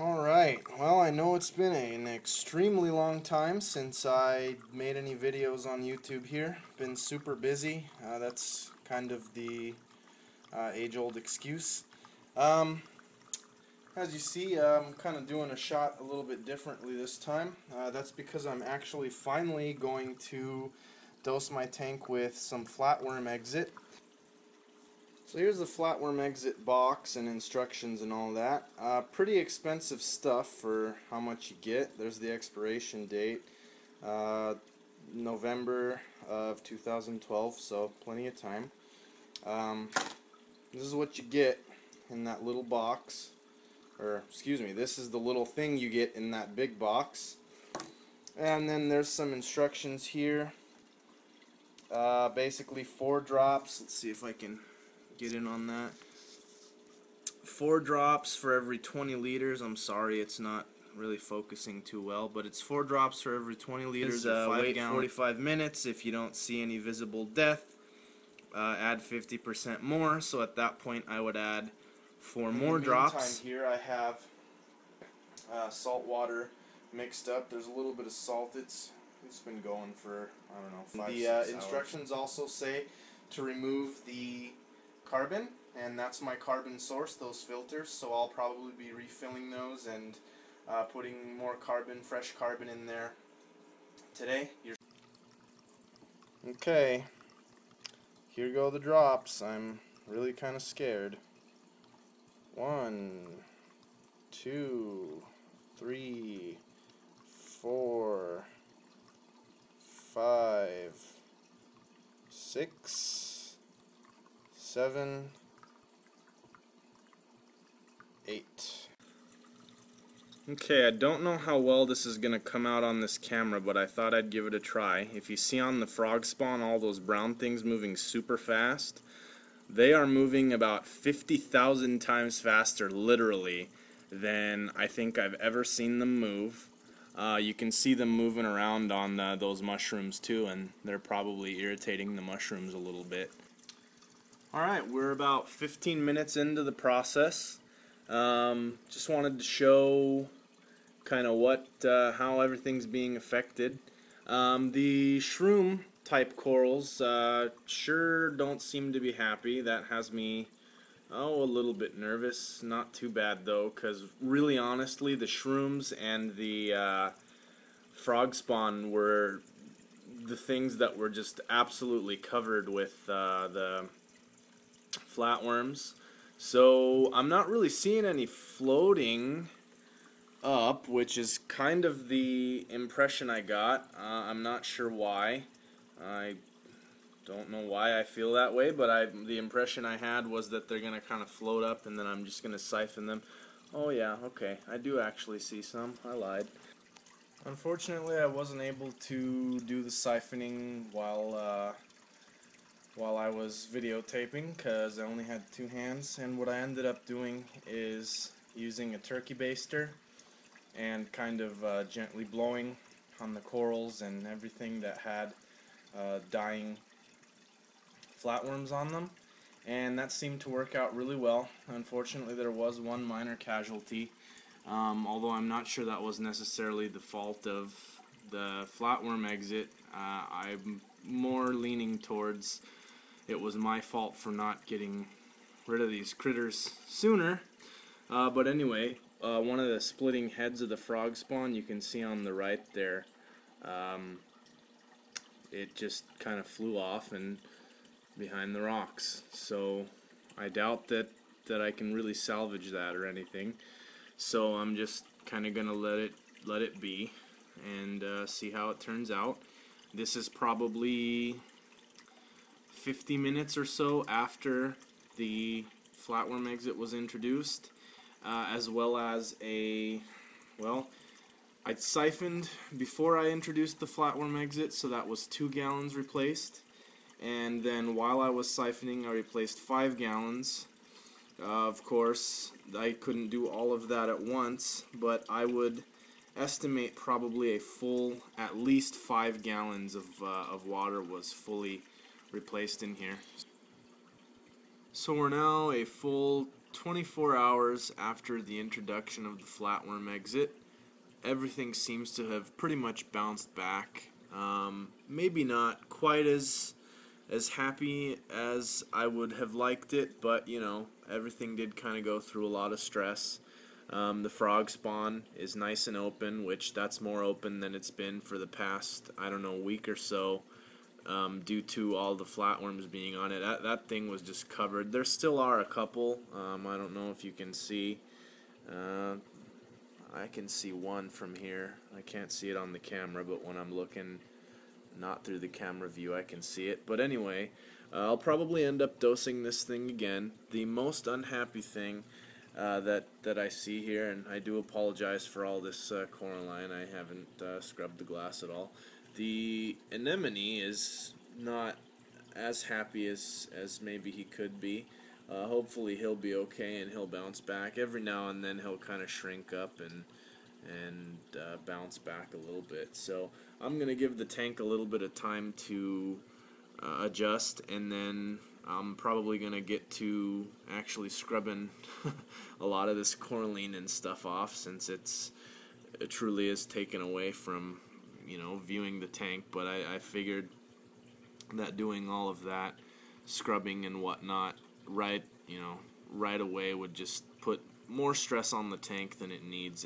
Alright, well, I know it's been an extremely long time since I made any videos on YouTube here. Been super busy. That's kind of the age-old excuse. As you see, I'm kind of doing a shot a little bit differently this time. That's because I'm actually finally going to dose my tank with some flatworm exit. So here's the flatworm exit box and instructions and all that. Pretty expensive stuff for how much you get. There's the expiration date, November of 2012, so plenty of time. This is what you get in that little box, or excuse me, this is the little thing you get in that big box. And then there's some instructions here. Basically 4 drops. Let's see if I can get in on that. 4 drops for every 20 liters. I'm sorry, it's not really focusing too well, but it's 4 drops for every 20 liters. Wait 45 minutes. If you don't see any visible death, add 50% more. So at that point, I would add 4 more drops. Here I have salt water mixed up. There's a little bit of salt. It's been going for, I don't know, 5-6 hours. The instructions also say to remove the carbon, and that's my carbon source, those filters, so I'll probably be refilling those and putting more carbon, fresh carbon in there today. Okay, here go the drops. I'm really kind of scared. 1, 2, 3, 4, 5, 6, 7, 8. Okay, I don't know how well this is going to come out on this camera, but I thought I'd give it a try. If you see on the frog spawn all those brown things moving super fast, they are moving about 50,000 times faster, literally, than I think I've ever seen them move. You can see them moving around on those mushrooms too, and they're probably irritating the mushrooms a little bit. Alright, we're about 15 minutes into the process. Just wanted to show kind of how everything's being affected. The shroom type corals sure don't seem to be happy. That has me a little bit nervous. Not too bad though, because really honestly the shrooms and the frog spawn were the things that were just absolutely covered with the flatworms. So I'm not really seeing any floating up, which is kind of the impression I got. I'm not sure why. I don't know why I feel that way, but the impression I had was that they're going to kind of float up and then I'm just going to siphon them. Oh yeah, okay, I do actually see some. I lied. Unfortunately, I wasn't able to do the siphoning while I was videotaping because I only had 2 hands, and what I ended up doing is using a turkey baster and kind of gently blowing on the corals and everything that had dying flatworms on them, and that seemed to work out really well. Unfortunately, there was one minor casualty, although I'm not sure that was necessarily the fault of the flatworm exit. I'm more leaning towards it was my fault for not getting rid of these critters sooner. But anyway, one of the splitting heads of the frog spawn, you can see on the right there, it just kind of flew off and behind the rocks. So I doubt that I can really salvage that or anything. So I'm just kind of gonna let it be and see how it turns out. This is probably 50 minutes or so after the flatworm exit was introduced, as well as I'd siphoned before I introduced the flatworm exit, so that was 2 gallons replaced, and then while I was siphoning I replaced 5 gallons. Of course, I couldn't do all of that at once, but I would estimate probably a full, at least 5 gallons of water was fully replaced in here. So we're now a full 24 hours after the introduction of the flatworm exit, everything seems to have pretty much bounced back. Maybe not quite as happy as I would have liked it, but you know, everything did kind of go through a lot of stress. The frog spawn is nice and open, which that's more open than it's been for the past, I don't know, week or so, due to all the flatworms being on it. That thing was just covered. There still are a couple. I don't know if you can see. I can see one from here. I can't see it on the camera, but when I'm looking not through the camera view, I can see it. But anyway, I'll probably end up dosing this thing again. The most unhappy thing that I see here, and I do apologize for all this coralline. I haven't scrubbed the glass at all. The anemone is not as happy as maybe he could be. Hopefully he'll be okay and he'll bounce back. Every now and then he'll kind of shrink up and bounce back a little bit. So I'm going to give the tank a little bit of time to adjust, and then I'm probably going to get to actually scrubbing a lot of this coralline and stuff off, since it truly is taken away from, you know, viewing the tank. But I figured that doing all of that scrubbing and whatnot right away would just put more stress on the tank than it needs